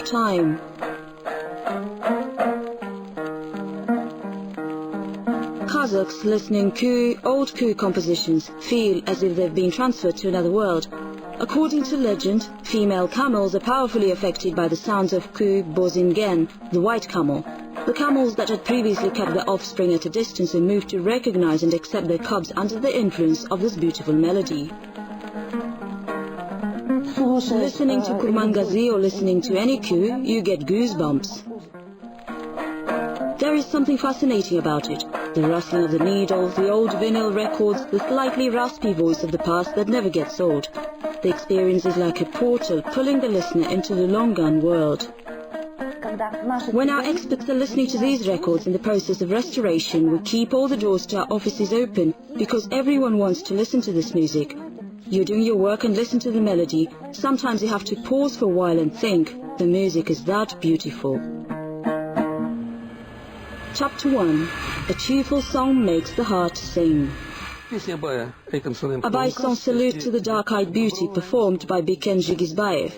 of time. Kazakhs listening to old coup compositions feel as if they've been transferred to another world. According to legend, female camels are powerfully affected by the sounds of coup ingen, the white camel. The camels that had previously kept their offspring at a distance are moved to recognize and accept their cubs under the influence of this beautiful melody. Listening to Kurmangazi or listening to any coup, you get goosebumps. There is something fascinating about it. The rustling of the needle, the old vinyl records, the slightly raspy voice of the past that never gets old. The experience is like a portal pulling the listener into the long-gone world. When our experts are listening to these records in the process of restoration, we keep all the doors to our offices open because everyone wants to listen to this music. You're doing your work and listen to the melody. Sometimes you have to pause for a while and think. The music is that beautiful. Chapter 1. A cheerful song makes the heart sing. Abay song Salute to the Dark-Eyed Beauty performed by Biken Jigizbayev.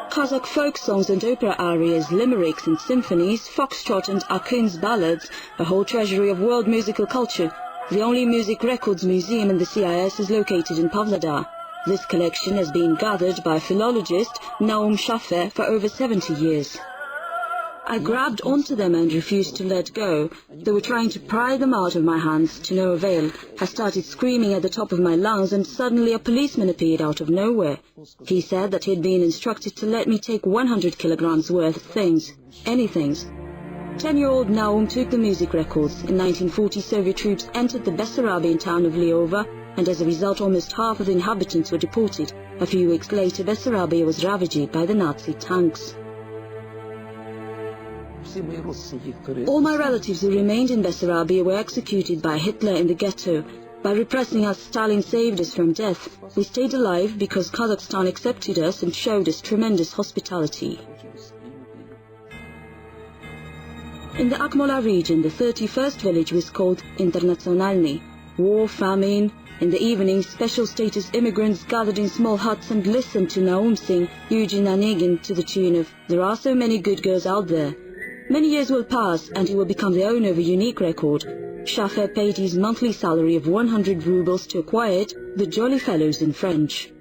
Kazakh folk songs and opera arias, limericks and symphonies, foxtrot and Akin's ballads, a whole treasury of world musical culture. The only music records museum in the CIS is located in Pavlodar. This collection has been gathered by philologist Naum Shafer for over 70 years. I grabbed onto them and refused to let go. They were trying to pry them out of my hands, to no avail. I started screaming at the top of my lungs and suddenly a policeman appeared out of nowhere. He said that he had been instructed to let me take 100 kilograms worth of things, anything. 10-year-old Naum took the music records. In 1940, Soviet troops entered the Bessarabian town of Leova, and as a result almost half of the inhabitants were deported. A few weeks later, Bessarabia was ravaged by the Nazi tanks. All my relatives who remained in Bessarabia were executed by Hitler in the ghetto. By repressing us, Stalin saved us from death. We stayed alive because Kazakhstan accepted us and showed us tremendous hospitality. In the Akmola region, the 31st village was called Internationalny. War, famine. In the evening, special status immigrants gathered in small huts and listened to Naum sing Eugene Onegin to the tune of "There Are So Many Good Girls Out There." Many years will pass and he will become the owner of a unique record. Shafer paid his monthly salary of 100 rubles to acquire it, the Jolly Fellows in French.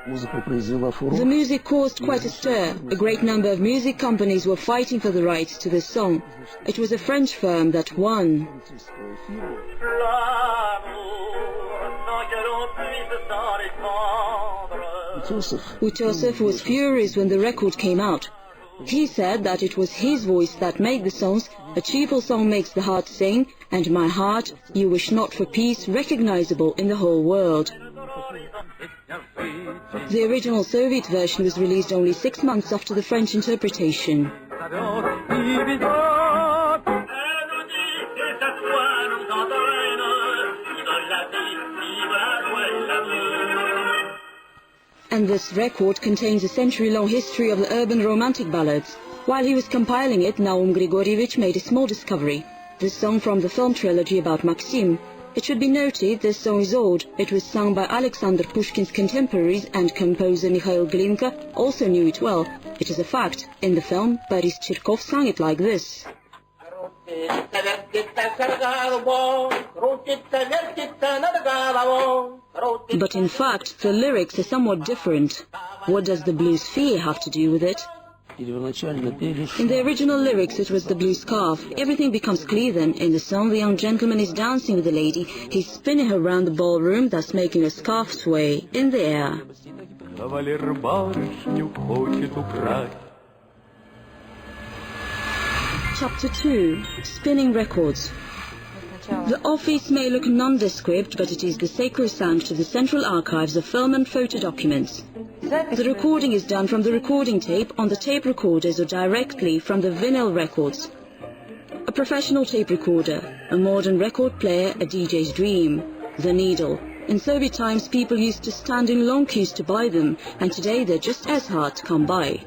The music caused quite a stir. A great number of music companies were fighting for the rights to this song. It was a French firm that won. Utosov was furious when the record came out. He said that it was his voice that made the songs. A cheerful song makes the heart sing, and my heart, you wish not for peace, recognizable in the whole world. The original Soviet version was released only 6 months after the French interpretation. And this record contains a century-long history of the urban romantic ballads. While he was compiling it, Naum Grigorievich made a small discovery. This song from the film trilogy about Maxim. It should be noted this song is old. It was sung by Alexander Pushkin's contemporaries, and composer Mikhail Glinka also knew it well. It is a fact. In the film, Boris Cherkov sang it like this. But in fact, the lyrics are somewhat different. What does the blues fear have to do with it? In the original lyrics, it was the blue scarf. Everything becomes clear then. In the song, the young gentleman is dancing with the lady. He's spinning her around the ballroom, thus making a scarf sway in the air. Chapter 2. Spinning records. The office may look nondescript, but it is the sacrosanct of the Central Archives of film and photo documents. The recording is done from the recording tape on the tape recorders or directly from the vinyl records. A professional tape recorder, a modern record player, a DJ's dream. The needle. In Soviet times, people used to stand in long queues to buy them, and today they're just as hard to come by.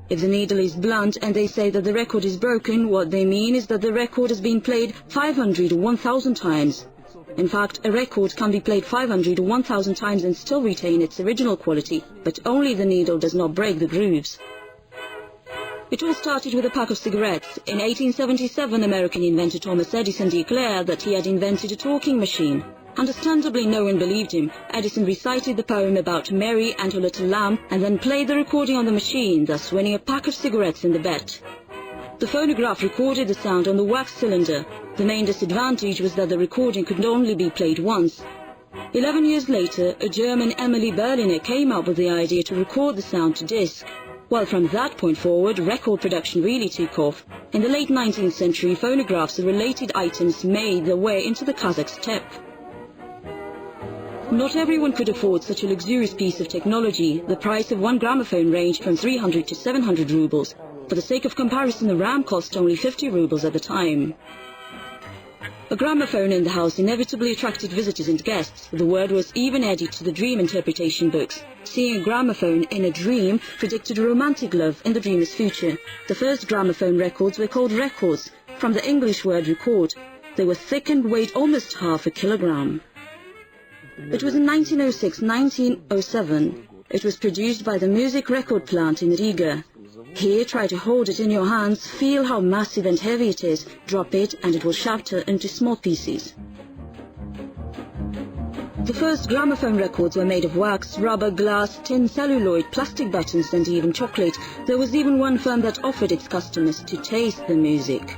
If the needle is blunt and they say that the record is broken, what they mean is that the record has been played 500 or 1,000 times. In fact, a record can be played 500 or 1,000 times and still retain its original quality, but only the needle does not break the grooves. It all started with a pack of cigarettes. In 1877, American inventor Thomas Edison declared that he had invented a talking machine. Understandably, no one believed him. Edison recited the poem about Mary and her little lamb and then played the recording on the machine, thus winning a pack of cigarettes in the bet. The phonograph recorded the sound on the wax cylinder. The main disadvantage was that the recording could only be played once. 11 years later, a German, Emily Berliner, came up with the idea to record the sound to disc. Well, from that point forward, record production really took off. In the late 19th century, phonographs and related items made their way into the Kazakh steppe. Not everyone could afford such a luxurious piece of technology. The price of one gramophone ranged from 300 to 700 rubles. For the sake of comparison, the RAM cost only 50 rubles at the time. A gramophone in the house inevitably attracted visitors and guests. The word was even added to the dream interpretation books. Seeing a gramophone in a dream predicted a romantic love in the dreamer's future. The first gramophone records were called records, from the English word record. They were thick and weighed almost half a kilogram. It was in 1906-1907. It was produced by the Music Record Plant in Riga. Here, try to hold it in your hands, feel how massive and heavy it is, drop it and it will shatter into small pieces. The first gramophone records were made of wax, rubber, glass, tin, celluloid, plastic buttons and even chocolate. There was even one firm that offered its customers to taste the music.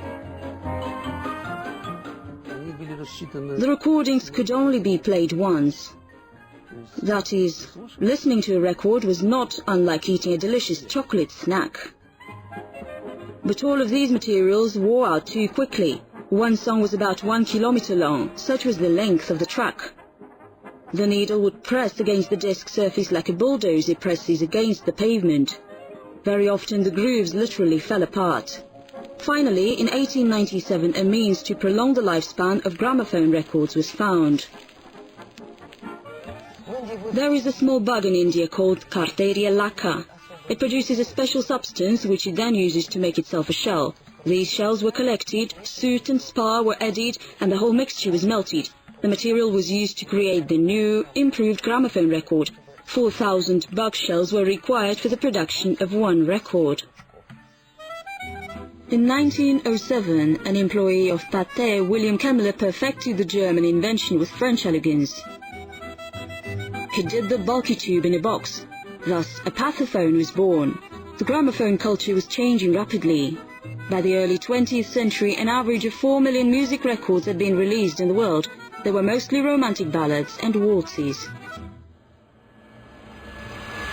The recordings could only be played once. That is, listening to a record was not unlike eating a delicious chocolate snack. But all of these materials wore out too quickly. One song was about 1 kilometer long, such was the length of the track. The needle would press against the disc surface like a bulldozer presses against the pavement. Very often the grooves literally fell apart. Finally, in 1897, a means to prolong the lifespan of gramophone records was found. There is a small bug in India called Carteria lacca. It produces a special substance which it then uses to make itself a shell. These shells were collected, soot and spar were added, and the whole mixture was melted. The material was used to create the new, improved gramophone record. 4,000 bug shells were required for the production of one record. In 1907, an employee of Pathé, White Camel, perfected the German invention with French elegance. He did the bulky tube in a box. Thus, a pathophone was born. The gramophone culture was changing rapidly. By the early 20th century, an average of 4 million music records had been released in the world. They were mostly romantic ballads and waltzes.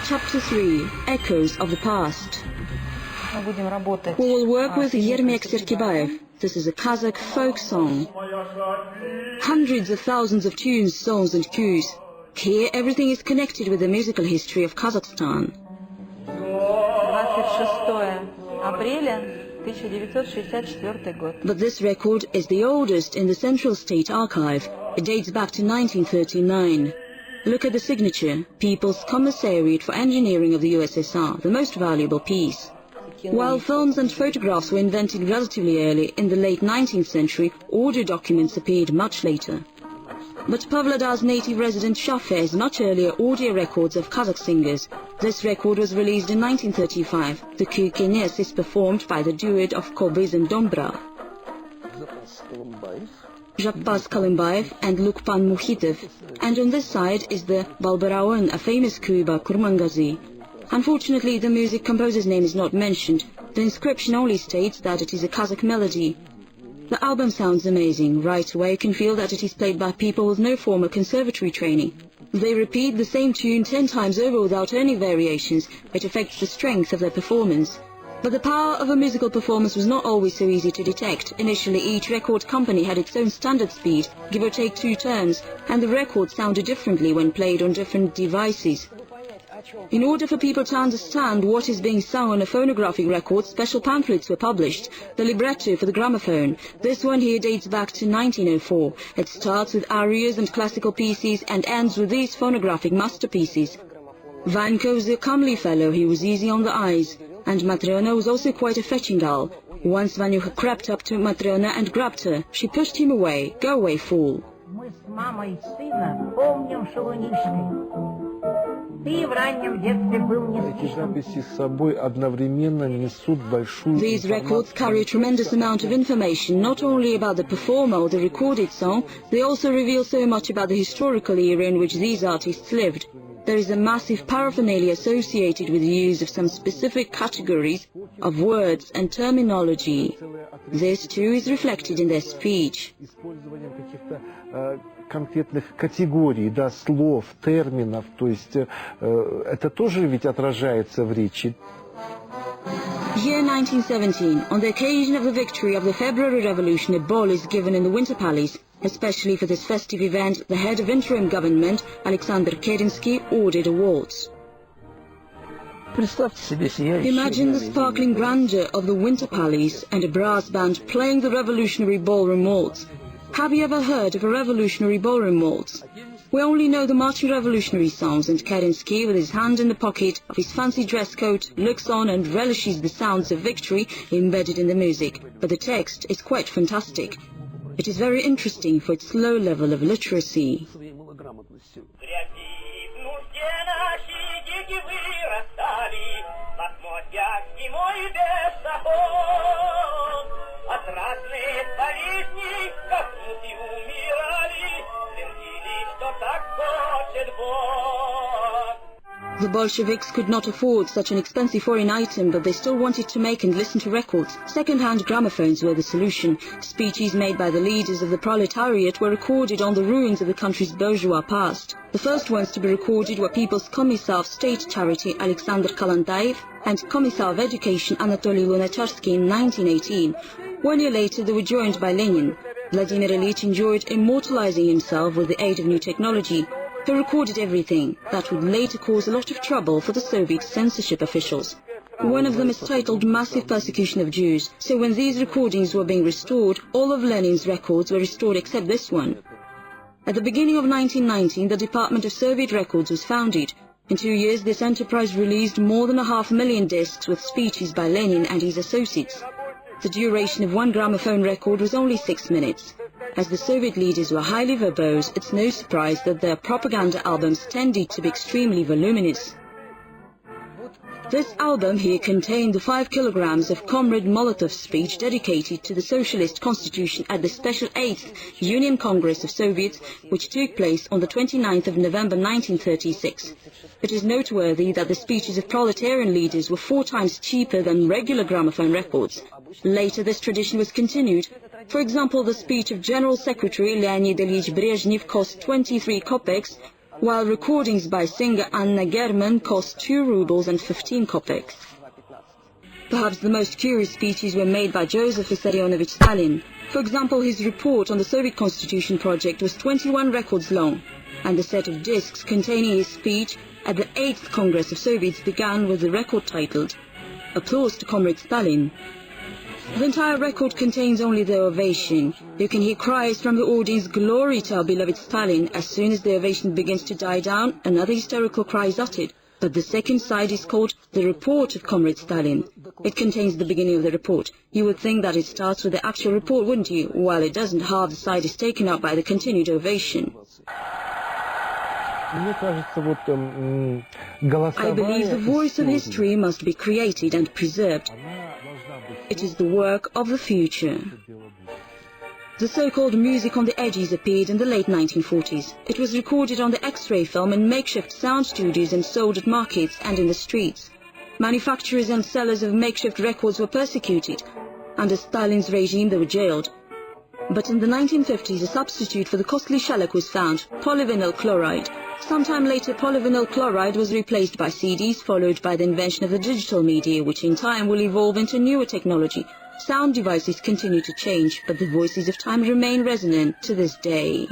Chapter 3. Echoes of the Past. We will work with Yermek Serkibayev. This is a Kazakh folk song. Hundreds of thousands of tunes, songs and cues. Here everything is connected with the musical history of Kazakhstan. 1964 год. But this record is the oldest in the Central State Archive. It dates back to 1939. Look at the signature, People's Commissariat for Engineering of the USSR, the most valuable piece. While films and photographs were invented relatively early, in the late 19th century, audio documents appeared much later. But Pavlodar's native resident Shafe has much earlier audio records of Kazakh singers. This record was released in 1935. The Kukenes is performed by the duet of Kobyz and Dombra. Jabbas Kalimbayev and Lukpan Mukhitov. And on this side is the Balbarawan, a famous coup by Kurmangazi. Unfortunately, the music composer's name is not mentioned. The inscription only states that it is a Kazakh melody. The album sounds amazing. Right away you can feel that it is played by people with no formal conservatory training. They repeat the same tune 10 times over without any variations. It affects the strength of their performance. But the power of a musical performance was not always so easy to detect. Initially, each record company had its own standard speed, give or take 2 turns, and the record sounded differently when played on different devices. In order for people to understand what is being sung on a phonographic record, special pamphlets were published, the libretto for the gramophone. This one here dates back to 1904. It starts with arias and classical pieces and ends with these phonographic masterpieces. Vanko was a comely fellow, he was easy on the eyes. And Matryona was also quite a fetching doll. Once Vanyuha crept up to Matryona and grabbed her. She pushed him away. Go away, fool. Мы с мамой сына помним шалунишкой. Ты в раннем детстве был не слишком... These records carry a tremendous amount of information, not only about the performer or the recorded song, they also reveal so much about the historical era in which these artists lived. There is a massive paraphernalia associated with the use of some specific categories of words and terminology. This too is reflected in their speech. Конкретных категорий, да, слов, терминов, то есть это тоже ведь отражается в речи. Year 1917, on the occasion of the victory of the February Revolution, a ball is given in the Winter Palace. Especially for this festive event, the head of interim government, Alexander Kerensky, ordered a waltz. Imagine the sparkling grandeur of the Winter Palace and a brass band playing the revolutionary ballroom waltz. Have you ever heard of a revolutionary ballroom waltz? We only know the marching revolutionary songs, and Kerensky, with his hand in the pocket of his fancy dress coat, looks on and relishes the sounds of victory embedded in the music. But the text is quite fantastic. It is very interesting for its low level of literacy. The Bolsheviks could not afford such an expensive foreign item, but they still wanted to make and listen to records. Second-hand gramophones were the solution. Speeches made by the leaders of the proletariat were recorded on the ruins of the country's bourgeois past. The first ones to be recorded were People's Commissar of State Charity Alexander Kalantaev and Commissar of Education Anatoly Lunacharsky in 1918. 1 year later they were joined by Lenin. Vladimir Ilyich enjoyed immortalizing himself with the aid of new technology. He recorded everything. That would later cause a lot of trouble for the Soviet censorship officials. One of them is titled Massive Persecution of Jews. So when these recordings were being restored, all of Lenin's records were restored except this one. At the beginning of 1919, the Department of Soviet Records was founded. In 2 years, this enterprise released more than 500,000 discs with speeches by Lenin and his associates. The duration of one gramophone record was only 6 minutes. As the Soviet leaders were highly verbose, it's no surprise that their propaganda albums tended to be extremely voluminous. This album here contained the 5 kilograms of Comrade Molotov's speech dedicated to the Socialist Constitution at the Special 8th Union Congress of Soviets, which took place on the 29th of November 1936. It is noteworthy that the speeches of proletarian leaders were 4 times cheaper than regular gramophone records. Later this tradition was continued. For example, the speech of General Secretary Leonid Ilyich Brezhnev cost 23 kopecks, while recordings by singer Anna German cost 2 rubles and 15 kopecks. Perhaps the most curious speeches were made by Joseph Vissarionovich Stalin. For example, his report on the Soviet Constitution project was 21 records long, and the set of discs containing his speech at the 8th Congress of Soviets began with the record titled Applause to Comrade Stalin. The entire record contains only the ovation. You can hear cries from the audience, "Glory to our beloved Stalin." As soon as the ovation begins to die down, another hysterical cry is uttered. But the second side is called the report of Comrade Stalin. It contains the beginning of the report. You would think that it starts with the actual report, wouldn't you? While it doesn't, half the side is taken up by the continued ovation. I believe the voice of history must be created and preserved. It is the work of the future. The so-called music on the edges appeared in the late 1940s. It was recorded on the X-ray film in makeshift sound studios and sold at markets and in the streets. Manufacturers and sellers of makeshift records were persecuted. Under Stalin's regime, they were jailed. But in the 1950s, a substitute for the costly shellac was found, polyvinyl chloride. Sometime later, polyvinyl chloride was replaced by CDs, followed by the invention of the digital media, which in time will evolve into newer technology. Sound devices continue to change, but the voices of time remain resonant to this day.